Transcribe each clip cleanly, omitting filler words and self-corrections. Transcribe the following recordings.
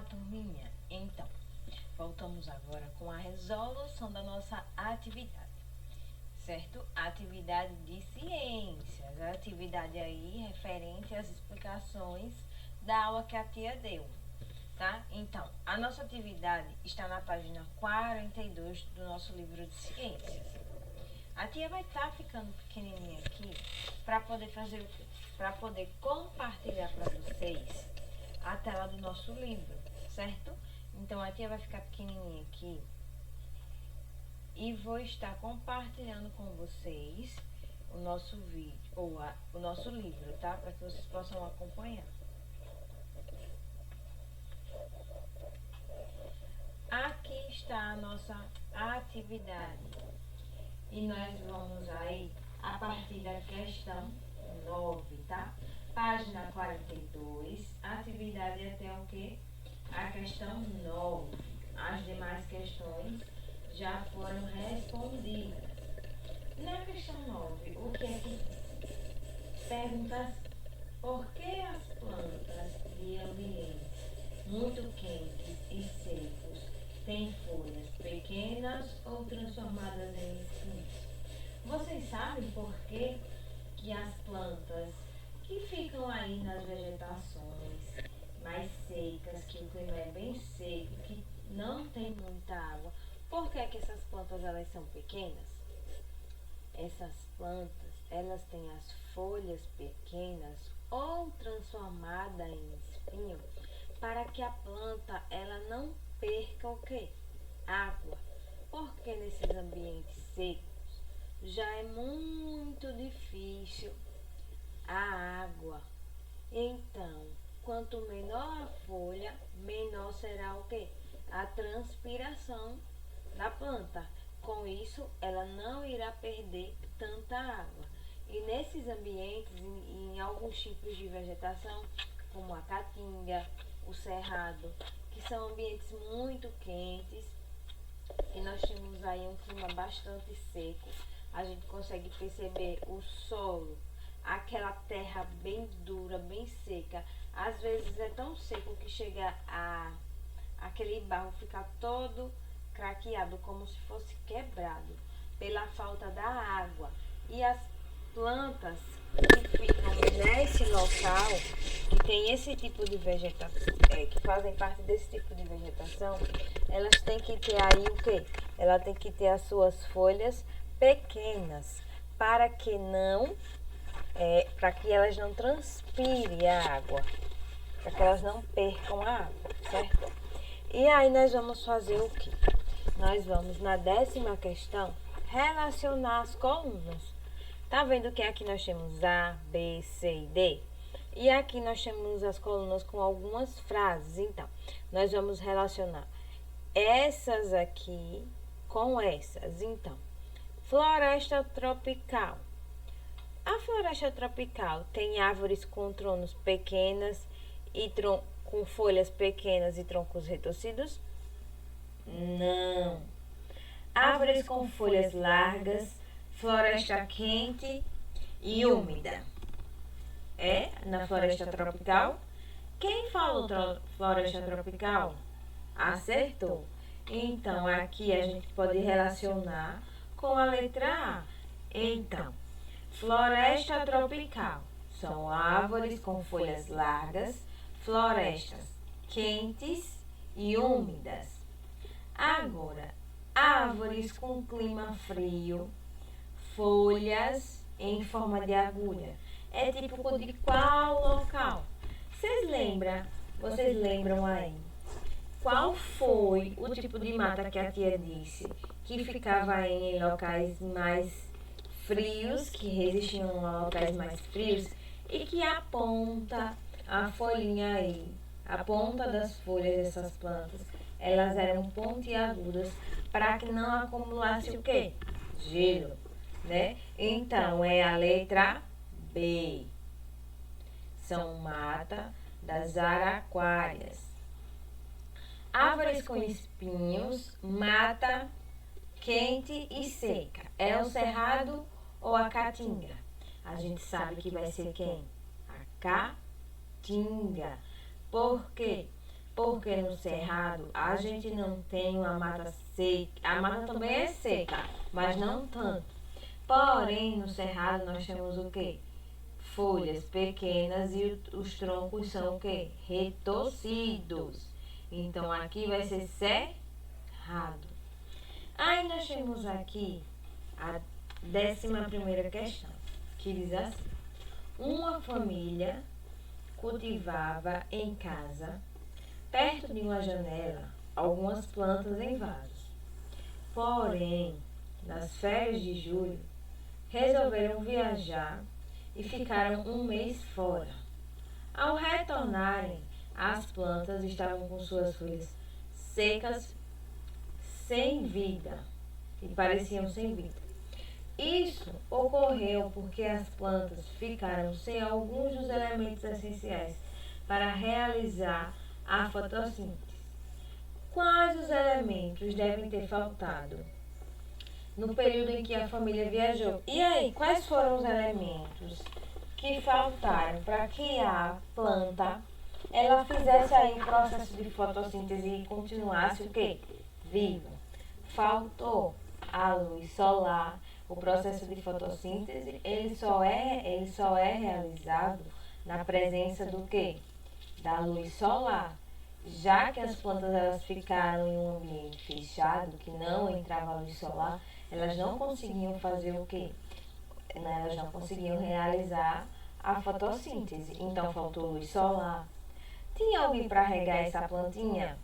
turminha? Então, voltamos agora com a resolução da nossa atividade, certo? Atividade de ciências, a atividade aí referente às explicações da aula que a tia deu, tá? Então, a nossa atividade está na página 42 do nosso livro de ciências. A tia vai estar ficando pequenininha aqui para poder fazer o quê? Para poder compartilhar para vocês a tela do nosso livro, certo? Então a tia vai ficar pequenininha aqui e vou estar compartilhando com vocês o nosso vídeo ou o nosso livro, tá? Para que vocês possam acompanhar. Aqui está a nossa atividade e nós vamos aí a partir da questão 9, tá? Página 42, atividade até o quê? A questão 9. As demais questões já foram respondidas. Na questão 9, o que é que pergunta? Por que as plantas de ambientes muito quentes e secos têm folhas pequenas ou transformadas em espinhos? Vocês sabem por que as plantas que ficam aí nas vegetações mais secas, que o clima é bem seco, que não tem muita água, por que essas plantas elas são pequenas? Essas plantas, elas têm as folhas pequenas ou transformadas em espinho para que a planta ela não perca o quê? Água. Porque nesses ambientes secos já é muito difícil a água. Então, quanto menor a folha, menor será o quê? A transpiração da planta. Com isso, ela não irá perder tanta água. E nesses ambientes, em alguns tipos de vegetação, como a caatinga, o cerrado, que são ambientes muito quentes, e nós temos aí um clima bastante seco, a gente consegue perceber o solo, aquela terra bem dura, bem seca. Às vezes é tão seco que chega aquele barro ficar todo craqueado, como se fosse quebrado, pela falta da água. E as plantas que ficam nesse local, que tem esse tipo de vegetação, que fazem parte desse tipo de vegetação, elas têm que ter aí o quê? Ela tem que ter as suas folhas pequenas, para que elas não transpirem a água, para que elas não percam a água, certo? E aí nós vamos fazer o quê? Nós vamos na 10ª questão relacionar as colunas. Tá vendo que aqui nós temos A, B, C e D? E aqui nós temos as colunas com algumas frases. Então, nós vamos relacionar essas aqui com essas. Então, floresta tropical. A floresta tropical tem árvores com tronos pequenas e com folhas pequenas e troncos retorcidos? Não. Árvores com folhas largas, floresta quente e úmida. É na floresta tropical? Quem falou floresta tropical? Acertou. Então, aqui a gente pode relacionar com a letra A. Então, floresta tropical são árvores com folhas largas, florestas quentes e úmidas. Agora, árvores com clima frio, folhas em forma de agulha. É típico de qual local? Vocês lembram aí? Qual foi o tipo de mata que a tia disse que ficava em locais mais frios, que resistiam a locais mais frios e que a ponta, a folhinha aí, a ponta das folhas dessas plantas, elas eram pontiagudas para que não acumulasse o quê? Gelo, né? Então, é a letra B. São mata das araquárias. Árvores com espinhos, mata quente e seca. É o cerrado ou a caatinga? A gente sabe que vai ser quem? A caatinga. Por quê? Porque no cerrado a gente não tem uma mata seca. A mata também é seca, mas não tanto. Porém, no cerrado nós temos o quê? Folhas pequenas e os troncos são o quê? Retorcidos. Então aqui vai ser cerrado. Aí nós temos aqui a 11ª questão, que diz assim: uma família cultivava em casa, perto de uma janela, algumas plantas em vasos. Porém, nas férias de julho, resolveram viajar e ficaram um mês fora. Ao retornarem, as plantas estavam com suas folhas secas, sem vida, e pareciam sem vida. Isso ocorreu porque as plantas ficaram sem alguns dos elementos essenciais para realizar a fotossíntese. Quais os elementos devem ter faltado no período em que a família viajou? E aí, quais foram os elementos que faltaram para que a planta ela fizesse aí o processo de fotossíntese e continuasse o quê? Viva. Faltou a luz solar. O processo de fotossíntese ele só é realizado na presença do quê? Da luz solar. Já que as plantas elas ficaram em um ambiente fechado, que não entrava luz solar, elas não conseguiam fazer o quê? Elas não conseguiam realizar a fotossíntese. Então faltou luz solar. Tinha alguém para regar essa plantinha?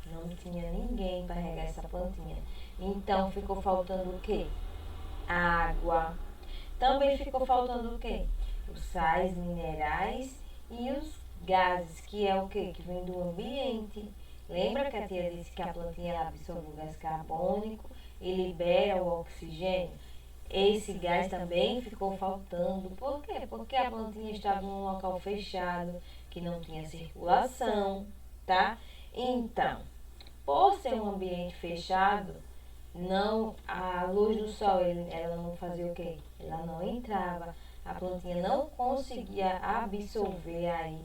Não tinha ninguém para regar essa plantinha. Então ficou faltando o quê? Água. Também ficou faltando o quê? Os sais minerais e os gases, que é o quê? Que vem do ambiente. Lembra que a tia disse que a plantinha ela absorve o gás carbônico e libera o oxigênio? Esse gás também ficou faltando. Por quê? Porque a plantinha estava num local fechado, que não tinha circulação, tá? Então, por ser um ambiente fechado, não, a luz do sol, ela não fazia o quê? Ela não entrava. A plantinha não conseguia absorver aí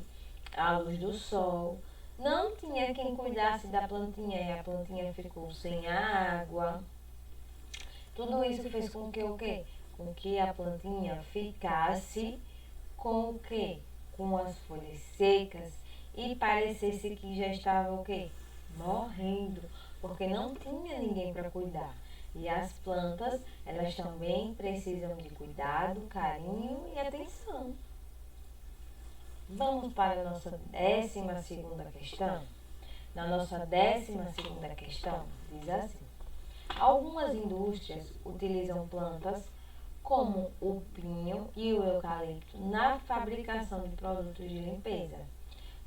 a luz do sol. Não tinha quem cuidasse da plantinha e a plantinha ficou sem água. Tudo isso fez com que o quê? Com que a plantinha ficasse com o quê? Com as folhas secas e parecesse que já estava o quê? Morrendo, porque não tinha ninguém para cuidar. E as plantas, elas também precisam de cuidado, carinho e atenção. Vamos para a nossa 12ª questão. Na nossa 12ª questão, diz assim: algumas indústrias utilizam plantas como o pinho e o eucalipto na fabricação de produtos de limpeza.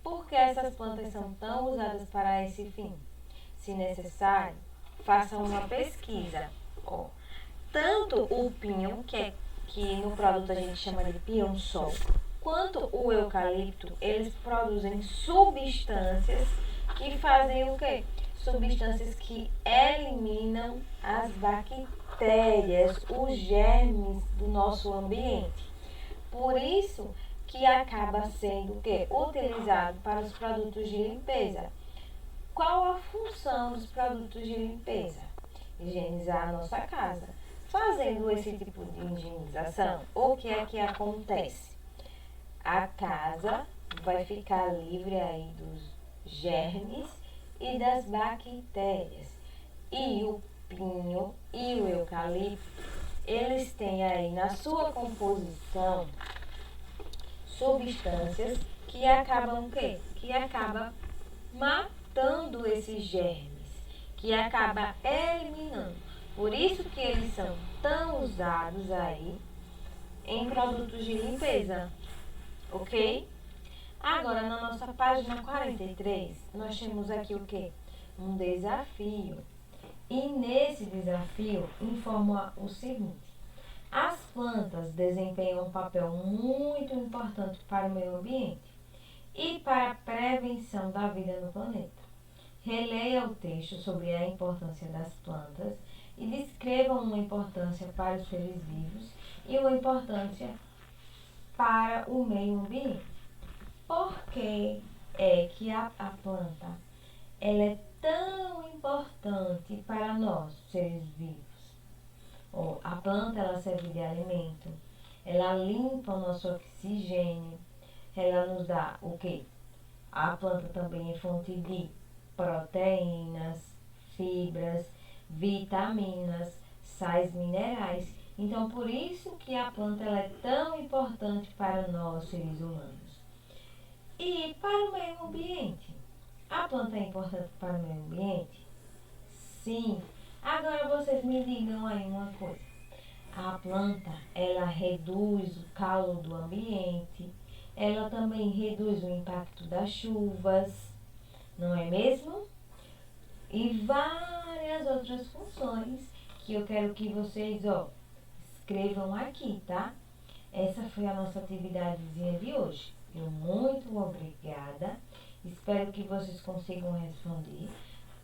Por que essas plantas são tão usadas para esse fim? Se necessário, façam uma pesquisa. Tanto o pinho, que no produto a gente chama de pinhão-sol, quanto o eucalipto, eles produzem substâncias que fazem o quê? Substâncias que eliminam as bactérias, os germes do nosso ambiente. Por isso que acaba sendo o quê? Utilizado para os produtos de limpeza. Qual a função dos produtos de limpeza? Higienizar a nossa casa. Fazendo esse tipo de higienização, o que é que acontece? A casa vai ficar livre aí dos germes e das bactérias. E o pinho e o eucalipto, eles têm aí na sua composição substâncias que acabam o quê? Que acaba matando esses germes, que acaba eliminando. Por isso que eles são tão usados aí em produtos de limpeza, ok? Agora, na nossa página 43, nós temos aqui o quê? Um desafio. E nesse desafio informa o seguinte: as plantas desempenham um papel muito importante para o meio ambiente e para a prevenção da vida no planeta. Releia o texto sobre a importância das plantas e descreva uma importância para os seres vivos e uma importância para o meio ambiente. Por que é que a planta, ela é tão importante para nós, seres vivos. A planta, ela serve de alimento, ela limpa o nosso oxigênio, ela nos dá o quê? A planta também é fonte de proteínas, fibras, vitaminas, sais minerais. Então, por isso que a planta ela é tão importante para nós, seres humanos. E para o meio ambiente? A planta é importante para o meio ambiente? Sim. Agora vocês me digam aí uma coisa. A planta, ela reduz o calor do ambiente, ela também reduz o impacto das chuvas, não é mesmo? E várias outras funções que eu quero que vocês, escrevam aqui, tá? Essa foi a nossa atividadezinha de hoje. Muito obrigada. Espero que vocês consigam responder.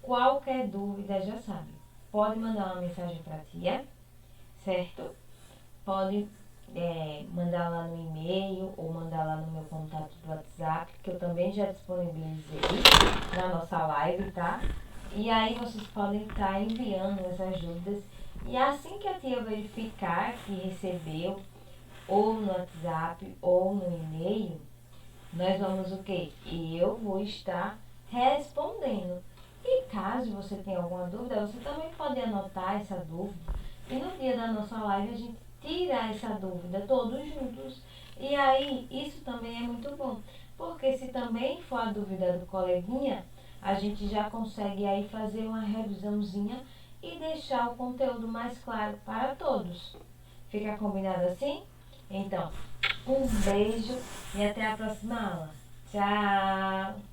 Qualquer dúvida, já sabe. Pode mandar uma mensagem para a tia, certo? Pode mandar lá no e-mail ou mandar lá no meu contato do WhatsApp, que eu também já disponibilizei na nossa live, tá? E aí vocês podem estar enviando essas dúvidas. E assim que a tia verificar que recebeu, ou no WhatsApp ou no e-mail, nós vamos o quê? Eu vou estar respondendo. E caso você tenha alguma dúvida, você também pode anotar essa dúvida. E no dia da nossa live a gente tira essa dúvida todos juntos. E aí, isso também é muito bom. Porque se também for a dúvida do coleguinha, a gente já consegue aí fazer uma revisãozinha e deixar o conteúdo mais claro para todos. Fica combinado assim? Então, um beijo e até a próxima aula. Tchau!